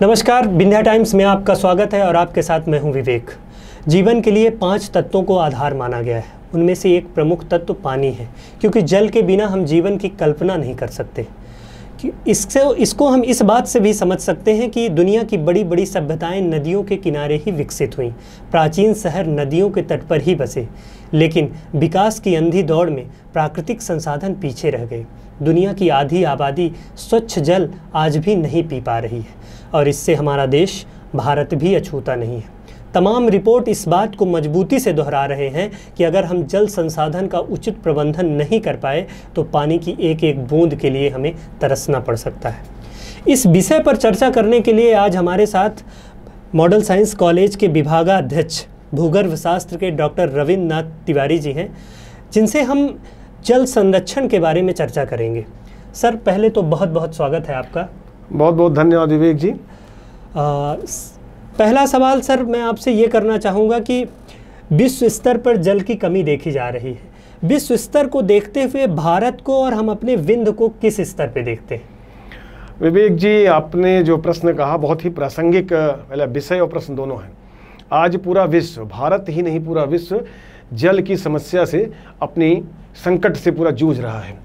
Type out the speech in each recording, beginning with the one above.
नमस्कार, विंध्या टाइम्स में आपका स्वागत है और आपके साथ मैं हूं विवेक। जीवन के लिए 5 तत्वों को आधार माना गया है। उनमें से एक प्रमुख तत्व पानी है, क्योंकि जल के बिना हम जीवन की कल्पना नहीं कर सकते। इसको हम इस बात से भी समझ सकते हैं कि दुनिया की बड़ी बड़ी सभ्यताएं नदियों के किनारे ही विकसित हुईं। प्राचीन शहर नदियों के तट पर ही बसे, लेकिन विकास की अंधी दौड़ में प्राकृतिक संसाधन पीछे रह गए। दुनिया की आधी आबादी स्वच्छ जल आज भी नहीं पी पा रही है, और इससे हमारा देश भारत भी अछूता नहीं है। तमाम रिपोर्ट इस बात को मजबूती से दोहरा रहे हैं कि अगर हम जल संसाधन का उचित प्रबंधन नहीं कर पाए तो पानी की एक एक बूंद के लिए हमें तरसना पड़ सकता है। इस विषय पर चर्चा करने के लिए आज हमारे साथ मॉडल साइंस कॉलेज के विभागाध्यक्ष भूगर्भ शास्त्र के डॉक्टर रविंद्र नाथ तिवारी जी हैं, जिनसे हम जल संरक्षण के बारे में चर्चा करेंगे। सर, पहले तो बहुत बहुत स्वागत है आपका। बहुत बहुत धन्यवाद विवेक जी। पहला सवाल सर, मैं आपसे ये करना चाहूँगा कि विश्व स्तर पर जल की कमी देखी जा रही है। विश्व स्तर को देखते हुए भारत को और हम अपने विंध्य को किस स्तर पे देखते हैं? विवेक जी, आपने जो प्रश्न कहा बहुत ही प्रासंगिक विषय और प्रश्न दोनों हैं। आज पूरा विश्व, भारत ही नहीं पूरा विश्व जल की समस्या से, अपनी संकट से पूरा जूझ रहा है।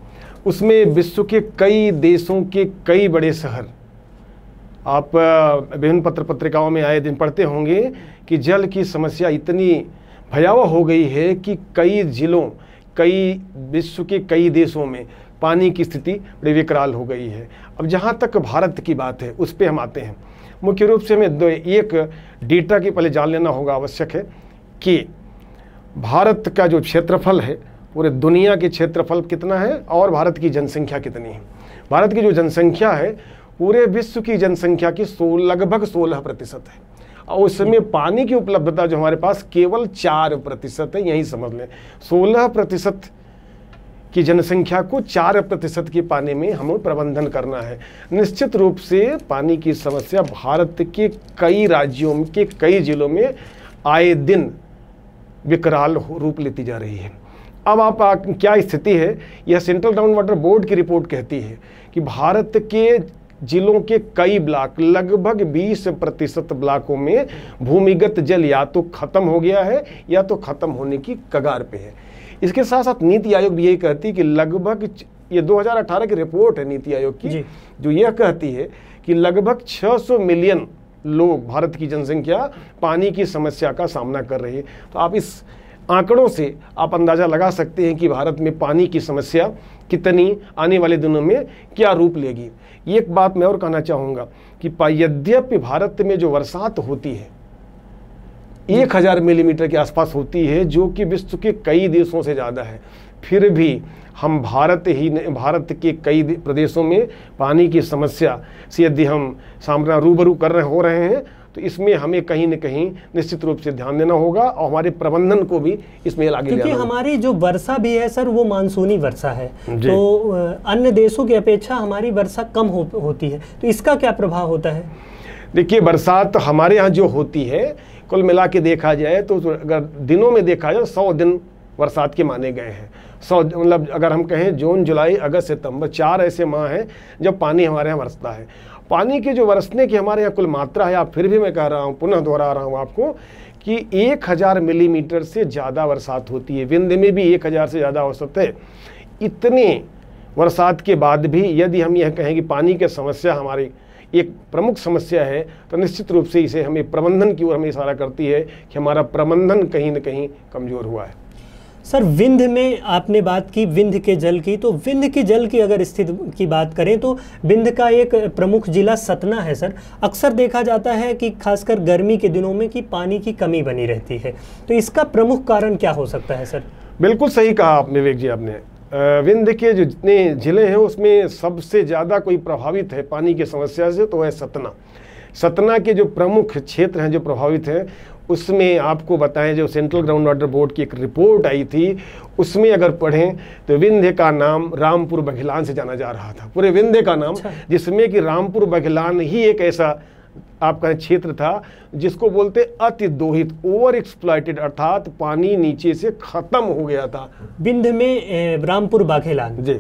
उसमें विश्व के कई देशों के कई बड़े शहर, आप विभिन्न पत्र पत्रिकाओं में आए दिन पढ़ते होंगे कि जल की समस्या इतनी भयावह हो गई है कि कई जिलों, कई विश्व के कई देशों में पानी की स्थिति बड़ी विकराल हो गई है। अब जहाँ तक भारत की बात है उस पर हम आते हैं। मुख्य रूप से हमें एक डेटा की पहले जान लेना होगा, आवश्यक है कि भारत का जो क्षेत्रफल है, पूरे दुनिया के क्षेत्रफल कितना है और भारत की जनसंख्या कितनी है। भारत की जो जनसंख्या है पूरे विश्व की जनसंख्या की लगभग 16% है, और उसमें पानी की उपलब्धता जो हमारे पास केवल 4% है। यही समझ लें, 16% की जनसंख्या को 4% के पानी में हमें प्रबंधन करना है। निश्चित रूप से पानी की समस्या भारत के कई राज्यों के कई जिलों में आए दिन विकराल रूप लेती जा रही है। अब आप क्या स्थिति है, यह सेंट्रल ग्राउंड वाटर बोर्ड की रिपोर्ट कहती है कि भारत के जिलों के कई ब्लॉक, लगभग 20% ब्लॉकों में भूमिगत जल या तो खत्म हो गया है या तो खत्म होने की कगार पे है। इसके साथ साथ नीति आयोग भी यही कहती है कि लगभग, ये 2018 की रिपोर्ट है नीति आयोग की, जो यह कहती है कि लगभग 600 मिलियन लोग, भारत की जनसंख्या पानी की समस्या का सामना कर रही है। तो आप इस आंकड़ों से आप अंदाज़ा लगा सकते हैं कि भारत में पानी की समस्या कितनी आने वाले दिनों में क्या रूप लेगी। एक बात मैं और कहना चाहूँगा कि यद्यपि भारत में जो बरसात होती है 1000 मिलीमीटर के आसपास होती है, जो कि विश्व के कई देशों से ज़्यादा है, फिर भी हम भारत के कई प्रदेशों में पानी की समस्या से यदि हम सामना रूबरू हो रहे हैं, तो इसमें हमें कहीं न कहीं निश्चित रूप से ध्यान देना होगा और हमारे प्रबंधन को भी इसमें आगे क्योंकि हमारी जो वर्षा भी है सर, वो मानसूनी वर्षा है, तो अन्य देशों की अपेक्षा हमारी वर्षा कम होती है, तो इसका क्या प्रभाव होता है? देखिए, बरसात हमारे यहाँ जो होती है, कुल मिला के देखा जाए तो अगर दिनों में देखा जाए 100 दिन बरसात के माने गए हैं। 100 मतलब अगर हम कहें जून, जुलाई, अगस्त, सितंबर, 4 ऐसे माह हैं जब पानी हमारे यहाँ बरसता है। पानी के जो बरसने की हमारे यहाँ कुल मात्रा है, आप फिर भी मैं कह रहा हूँ, पुनः दोहरा रहा हूँ आपको कि 1000 मिलीमीटर से ज़्यादा बरसात होती है। विंध्य में भी 1000 से ज़्यादा औसत है। इतने बरसात के बाद भी यदि हम यह कहें कि पानी की समस्या हमारी एक प्रमुख समस्या है, तो निश्चित रूप से इसे हमें प्रबंधन की ओर हमें इशारा करती है कि हमारा प्रबंधन कहीं न कहीं कमज़ोर हुआ है। सर, विंध्य में आपने बात की विंध्य के जल की, तो विंध्य के जल की अगर स्थिति की बात करें तो विंध्य का एक प्रमुख जिला सतना है। सर, अक्सर देखा जाता है कि खासकर गर्मी के दिनों में कि पानी की कमी बनी रहती है, तो इसका प्रमुख कारण क्या हो सकता है? सर, बिल्कुल सही कहा आप विवेक जी। आपने विंध्य के जो जितने जिले हैं उसमें सबसे ज़्यादा कोई प्रभावित है पानी की समस्या से, तो है सतना। सतना के जो प्रमुख क्षेत्र हैं जो प्रभावित हैं, उसमें आपको बताएं, जो सेंट्रल ग्राउंड वाटर बोर्ड की एक रिपोर्ट आई थी, उसमें अगर पढ़ें तो विंध्य का नाम रामपुर बघेलान से जाना जा रहा था, पूरे विंध्य का नाम, जिसमें कि रामपुर बघेलान ही एक ऐसा आपका क्षेत्र था जिसको बोलते अति दोहित, ओवर एक्सप्लॉइटेड, अर्थात पानी नीचे से खत्म हो गया था। बिंद में रामपुर बाघेलान जी।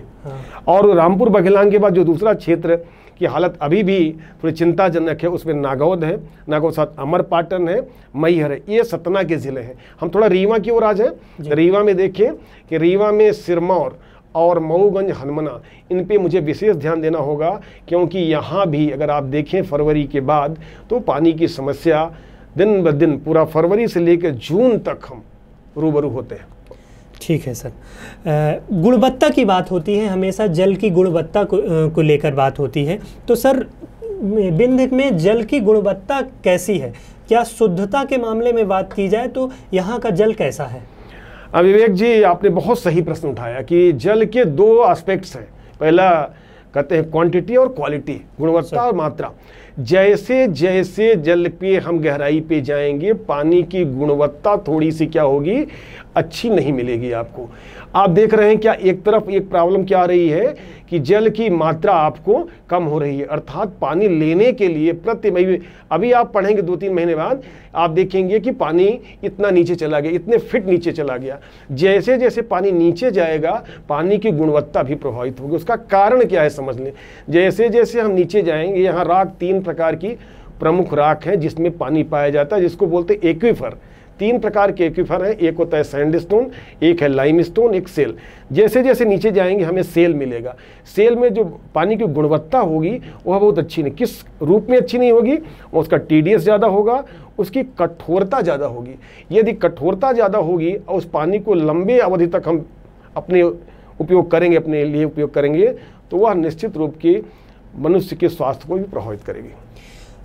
और रामपुर बाघेलान के बाद जो दूसरा क्षेत्र की हालत अभी भी थोड़ी चिंताजनक है, उसमें नागौद है, नागौद साथ अमरपाटन है, मैहर है, ये सतना के ज़िले हैं। हम थोड़ा रीवा की ओर आ जाए। रीवा में देखें कि रीवा में सिरमौर और मऊगंज, हनुमना, इन पे मुझे विशेष ध्यान देना होगा, क्योंकि यहाँ भी अगर आप देखें फरवरी के बाद तो पानी की समस्या दिन ब दिन, पूरा फरवरी से लेकर जून तक हम रूबरू होते हैं। ठीक है सर। गुणवत्ता की बात होती है, हमेशा जल की गुणवत्ता को लेकर बात होती है। तो सर बिंद में जल की गुणवत्ता कैसी है? क्या शुद्धता के मामले में बात की जाए तो यहाँ का जल कैसा है? विवेक जी, आपने बहुत सही प्रश्न उठाया कि जल के दो एस्पेक्ट्स हैं। पहला कहते हैं क्वांटिटी और क्वालिटी, गुणवत्ता और मात्रा। जैसे जैसे जल पे हम गहराई पे जाएंगे, पानी की गुणवत्ता थोड़ी सी क्या होगी, अच्छी नहीं मिलेगी आपको। आप देख रहे हैं क्या एक तरफ एक प्रॉब्लम क्या आ रही है कि जल की मात्रा आपको कम हो रही है, अर्थात पानी लेने के लिए प्रति महीने, अभी आप पढ़ेंगे 2-3 महीने बाद आप देखेंगे कि पानी इतना नीचे चला गया, इतने फिट नीचे चला गया। जैसे जैसे पानी नीचे जाएगा पानी की गुणवत्ता भी प्रभावित होगी। उसका कारण क्या है समझ लें। जैसे जैसे हम नीचे जाएंगे, यहाँ राख 3 प्रकार की प्रमुख राख है जिसमें पानी पाया जाता है, जिसको बोलते हैं एक्वीफर। 3 प्रकार के एक्वीफर हैं, एक होता है सैंडस्टोन, एक है लाइमस्टोन, एक सेल। जैसे जैसे नीचे जाएंगे हमें सेल मिलेगा। सेल में जो पानी की गुणवत्ता होगी वह बहुत अच्छी नहीं, किस रूप में अच्छी नहीं होगी, उसका TDS ज़्यादा होगा, उसकी कठोरता ज़्यादा होगी। यदि कठोरता ज़्यादा होगी और उस पानी को लंबे अवधि तक हम अपने उपयोग करेंगे, अपने लिए उपयोग करेंगे, तो वह निश्चित रूप के मनुष्य के स्वास्थ्य को भी प्रभावित करेगी।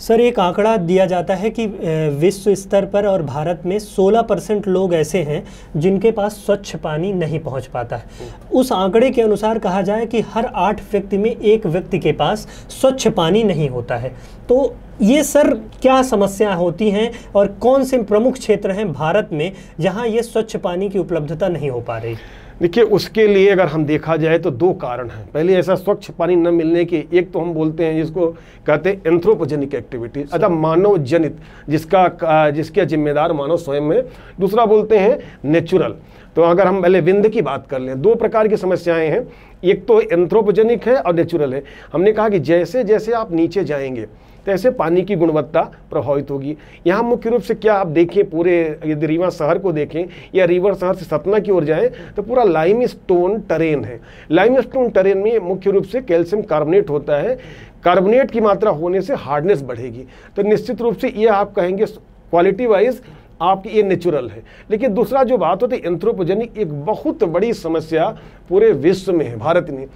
सर एक आंकड़ा दिया जाता है कि विश्व स्तर पर और भारत में 16% लोग ऐसे हैं जिनके पास स्वच्छ पानी नहीं पहुंच पाता है। उस आंकड़े के अनुसार कहा जाए कि हर 8 व्यक्ति में 1 व्यक्ति के पास स्वच्छ पानी नहीं होता है। तो ये सर क्या समस्या होती हैं और कौन से प्रमुख क्षेत्र हैं भारत में जहां ये स्वच्छ पानी की उपलब्धता नहीं हो पा रही? देखिए, उसके लिए अगर हम देखा जाए तो 2 कारण हैं। पहले ऐसा स्वच्छ पानी न मिलने के, एक तो हम बोलते हैं जिसको कहते हैं एंथ्रोपोजेनिक एक्टिविटी, अर्थात मानव जनित, जिसका जिम्मेदार मानव स्वयं है। दूसरा बोलते हैं नेचुरल। तो अगर हम पहले विंद की बात कर लें, 2 प्रकार की समस्याएं हैं, एक तो एंथ्रोपोजेनिक है और नेचुरल है। हमने कहा कि जैसे जैसे आप नीचे जाएंगे तैसे पानी की गुणवत्ता प्रभावित होगी। यहाँ मुख्य रूप से क्या आप देखें, पूरे यदि रीवा शहर को देखें या रीवा शहर से सतना की ओर जाएं तो पूरा लाइमस्टोन टेरेन है। लाइमस्टोन टेरेन में मुख्य रूप से कैल्शियम कार्बोनेट होता है। कार्बोनेट की मात्रा होने से हार्डनेस बढ़ेगी। तो निश्चित रूप से ये आप कहेंगे क्वालिटी वाइज आपकी ये नेचुरल है। लेकिन दूसरा जो बात होती है एंथ्रोपोजेनिक, एक बहुत बड़ी समस्या पूरे विश्व में है, भारत में,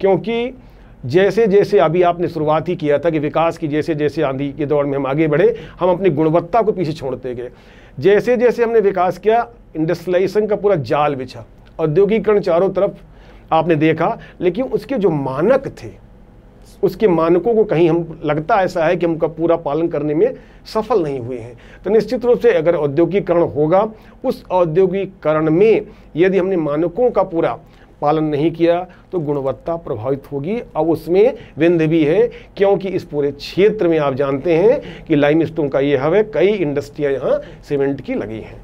क्योंकि जैसे जैसे अभी आपने शुरुआत ही किया था कि विकास की जैसे जैसे आंधी के दौर में हम आगे बढ़े, हम अपनी गुणवत्ता को पीछे छोड़ते गए। जैसे जैसे हमने विकास किया, इंडस्ट्रियलाइजेशन का पूरा जाल बिछा, औद्योगिकरण चारों तरफ आपने देखा, लेकिन उसके जो मानक थे, उसके मानकों को कहीं हम लगता ऐसा है कि हम पूरा पालन करने में सफल नहीं हुए हैं। तो निश्चित रूप से अगर औद्योगिकरण होगा, उस औद्योगिकरण में यदि हमने मानकों का पूरा पालन नहीं किया तो गुणवत्ता प्रभावित होगी। अब उसमें विंद भी है, क्योंकि इस पूरे क्षेत्र में आप जानते हैं कि लाइमस्टोन का ये हब है, कई इंडस्ट्रियां यहाँ सीमेंट की लगी हैं।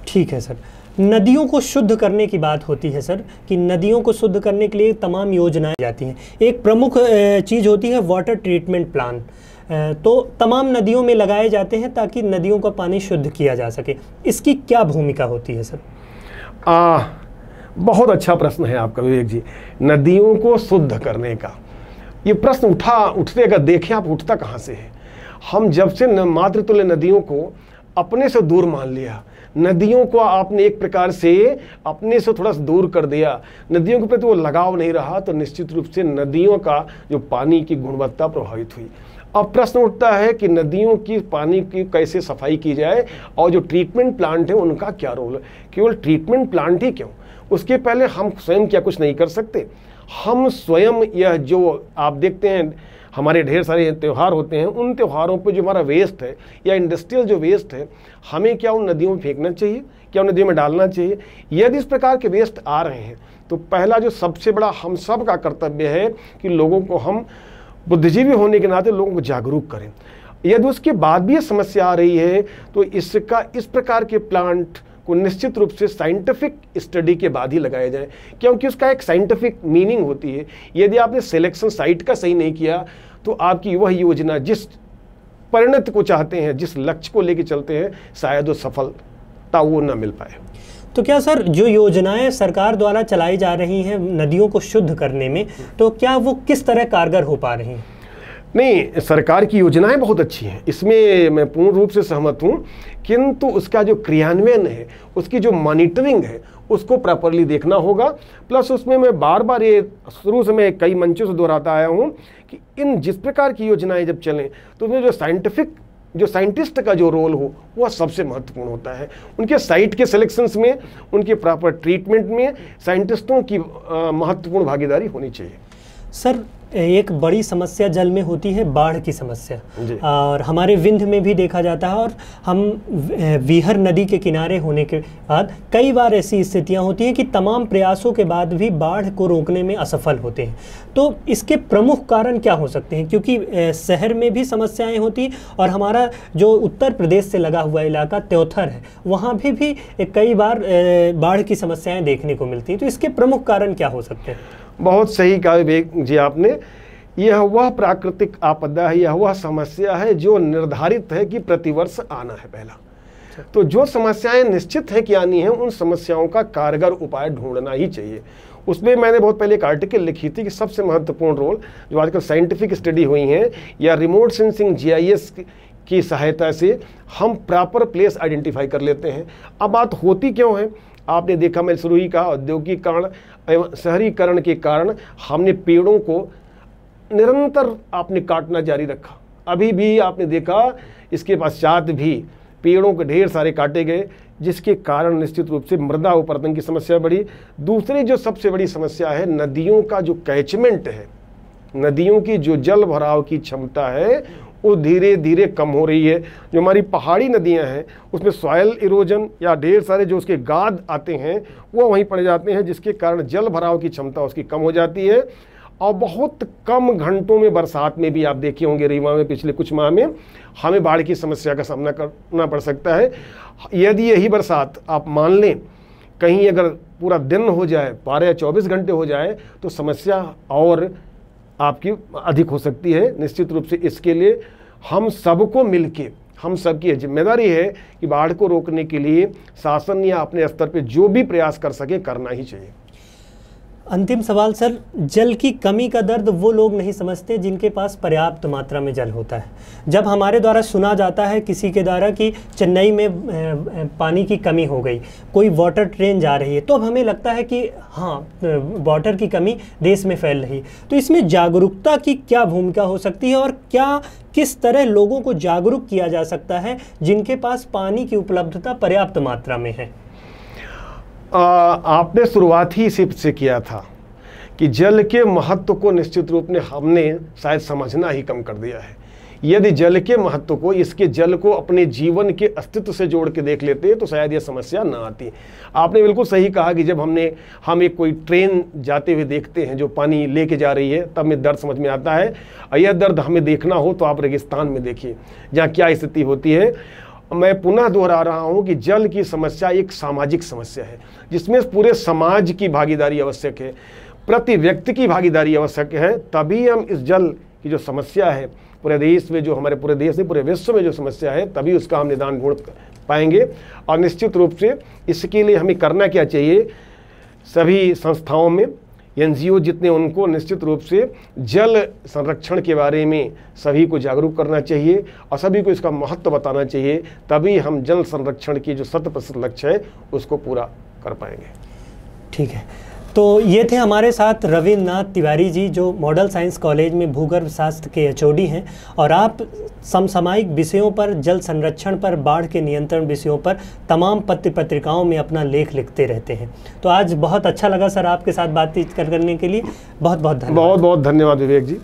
ठीक है सर। नदियों को शुद्ध करने की बात होती है सर, कि नदियों को शुद्ध करने के लिए तमाम योजनाएं जाती हैं। एक प्रमुख चीज़ होती है वाटर ट्रीटमेंट प्लान, तो तमाम नदियों में लगाए जाते हैं ताकि नदियों का पानी शुद्ध किया जा सके। इसकी क्या भूमिका होती है सर? बहुत अच्छा प्रश्न है आपका विवेक जी। नदियों को शुद्ध करने का ये प्रश्न उठते अगर देखें आप, उठता कहाँ से है। हम जब से मातृतुल्य नदियों को अपने से दूर मान लिया, नदियों को आपने एक प्रकार से अपने से थोड़ा सा दूर कर दिया, नदियों के प्रति वो लगाव नहीं रहा, तो निश्चित रूप से नदियों का जो पानी की गुणवत्ता प्रभावित हुई। अब प्रश्न उठता है कि नदियों की पानी की कैसे सफाई की जाए और जो ट्रीटमेंट प्लांट है उनका क्या रोल है। केवल ट्रीटमेंट प्लांट ही क्यों, उसके पहले हम स्वयं क्या कुछ नहीं कर सकते? हम स्वयं यह जो आप देखते हैं हमारे ढेर सारे त्यौहार होते हैं, उन त्योहारों पे जो हमारा वेस्ट है या इंडस्ट्रियल जो वेस्ट है, हमें क्या उन नदियों में फेंकना चाहिए, क्या उन नदियों में डालना चाहिए? यदि इस प्रकार के वेस्ट आ रहे हैं तो पहला जो सबसे बड़ा हम सब का कर्तव्य है कि लोगों को, हम बुद्धिजीवी होने के नाते लोगों को जागरूक करें। यदि उसके बाद भी ये समस्या आ रही है तो इसका इस प्रकार के प्लांट को निश्चित रूप से साइंटिफिक स्टडी के बाद ही लगाया जाए, क्योंकि उसका एक साइंटिफिक मीनिंग होती है। यदि आपने सिलेक्शन साइट का सही नहीं किया तो आपकी वह योजना जिस परिणति को चाहते हैं, जिस लक्ष्य को लेकर चलते हैं, शायद वो सफलता वो न मिल पाए। तो क्या सर जो योजनाएं सरकार द्वारा चलाई जा रही हैं नदियों को शुद्ध करने में, तो क्या वो किस तरह कारगर हो पा रही हैं? नहीं, सरकार की योजनाएं बहुत अच्छी हैं, इसमें मैं पूर्ण रूप से सहमत हूं, किंतु उसका जो क्रियान्वयन है, उसकी जो मॉनिटरिंग है, उसको प्रॉपरली देखना होगा। प्लस उसमें मैं बार बार ये शुरू से मैं कई मंचों से दोहराता आया हूं कि इन जिस प्रकार की योजनाएं जब चलें तो उसमें जो साइंटिस्ट का जो रोल हो वह सबसे महत्वपूर्ण होता है। उनके साइट के सिलेक्शंस में, उनके प्रॉपर ट्रीटमेंट में साइंटिस्टों की महत्वपूर्ण भागीदारी होनी चाहिए। सर एक बड़ी समस्या जल में होती है बाढ़ की समस्या, और हमारे विंध्य में भी देखा जाता है, और हम वीहर नदी के किनारे होने के बाद कई बार ऐसी स्थितियां होती हैं कि तमाम प्रयासों के बाद भी बाढ़ को रोकने में असफल होते हैं। तो इसके प्रमुख कारण क्या हो सकते हैं? क्योंकि शहर में भी समस्याएं होती हैं, और हमारा जो उत्तर प्रदेश से लगा हुआ इलाका त्योथर है, वहाँ भी कई बार बाढ़ की समस्याएं देखने को मिलती हैं। तो इसके प्रमुख कारण क्या हो सकते हैं? बहुत सही कहा विवेक जी आपने। यह वह प्राकृतिक आपदा है, यह वह समस्या है जो निर्धारित है कि प्रतिवर्ष आना है पहला। तो जो समस्याएं निश्चित है कि आनी है, उन समस्याओं का कारगर उपाय ढूंढना ही चाहिए। उसमें मैंने बहुत पहले एक आर्टिकल लिखी थी कि सबसे महत्वपूर्ण रोल जो आजकल साइंटिफिक स्टडी हुई हैं या रिमोट सेंसिंग GIS की सहायता से हम प्रॉपर प्लेस आइडेंटिफाई कर लेते हैं। अब बात होती क्यों है, आपने देखा, मैं शुरू ही कहा, औद्योगिकीकरण एवं शहरीकरण के कारण हमने पेड़ों को निरंतर आपने काटना जारी रखा। अभी भी आपने देखा इसके पश्चात भी पेड़ों के ढेर सारे काटे गए, जिसके कारण निश्चित रूप से मृदा अपरदन की समस्या बढ़ी। दूसरी जो सबसे बड़ी समस्या है, नदियों का जो कैचमेंट है, नदियों की जो जल भराव की क्षमता है वो धीरे धीरे कम हो रही है। जो हमारी पहाड़ी नदियां हैं उसमें सॉयल इरोजन या ढेर सारे जो उसके गाद आते हैं वो वहीं पड़ जाते हैं, जिसके कारण जल भराव की क्षमता उसकी कम हो जाती है। और बहुत कम घंटों में बरसात में भी आप देखे होंगे रीवा में पिछले कुछ माह में हमें बाढ़ की समस्या का सामना करना पड़ सकता है। यदि यही बरसात आप मान लें कहीं अगर पूरा दिन हो जाए, 12 या 24 घंटे हो जाए, तो समस्या और आपकी अधिक हो सकती है। निश्चित रूप से इसके लिए हम सबको मिलके, हम सबकी जिम्मेदारी है कि बाढ़ को रोकने के लिए शासन या अपने स्तर पे जो भी प्रयास कर सके करना ही चाहिए। अंतिम सवाल सर, जल की कमी का दर्द वो लोग नहीं समझते जिनके पास पर्याप्त मात्रा में जल होता है। जब हमारे द्वारा सुना जाता है किसी के द्वारा कि चेन्नई में पानी की कमी हो गई, कोई वाटर ट्रेन जा रही है, तो अब हमें लगता है कि हाँ वाटर की कमी देश में फैल रही। तो इसमें जागरूकता की क्या भूमिका हो सकती है, और क्या किस तरह लोगों को जागरूक किया जा सकता है जिनके पास पानी की उपलब्धता पर्याप्त मात्रा में है? आपने शुरुआत ही इसी से किया था कि जल के महत्व को निश्चित रूप में हमने शायद समझना ही कम कर दिया है। यदि जल के महत्व को, इसके जल को अपने जीवन के अस्तित्व से जोड़ के देख लेते तो शायद यह समस्या ना आती। आपने बिल्कुल सही कहा कि जब हम एक कोई ट्रेन जाते हुए देखते हैं जो पानी लेके जा रही है, तब में दर्द समझ में आता है। और यह दर्द हमें देखना हो तो आप रेगिस्तान में देखिए जहाँ क्या स्थिति होती है। मैं पुनः दोहरा रहा हूं कि जल की समस्या एक सामाजिक समस्या है जिसमें पूरे समाज की भागीदारी आवश्यक है, प्रति व्यक्ति की भागीदारी आवश्यक है। तभी हम इस जल की जो समस्या है पूरे देश में, जो हमारे पूरे देश में पूरे विश्व में जो समस्या है, तभी उसका हम निदान ढूंढ पाएंगे। और निश्चित रूप से इसके लिए हमें करना क्या चाहिए, सभी संस्थाओं में NGO जितने, उनको निश्चित रूप से जल संरक्षण के बारे में सभी को जागरूक करना चाहिए और सभी को इसका महत्व बताना चाहिए। तभी हम जल संरक्षण की जो 100% लक्ष्य है उसको पूरा कर पाएंगे। ठीक है, तो ये थे हमारे साथ रविन्द्रनाथ तिवारी जी, जो मॉडल साइंस कॉलेज में भूगर्भ शास्त्र के HOD हैं, और आप समसामयिक विषयों पर, जल संरक्षण पर, बाढ़ के नियंत्रण विषयों पर तमाम पत्र पत्रिकाओं में अपना लेख लिखते रहते हैं। तो आज बहुत अच्छा लगा सर आपके साथ बातचीत करने के लिए। बहुत बहुत धन्यवाद। बहुत बहुत धन्यवाद विवेक जी।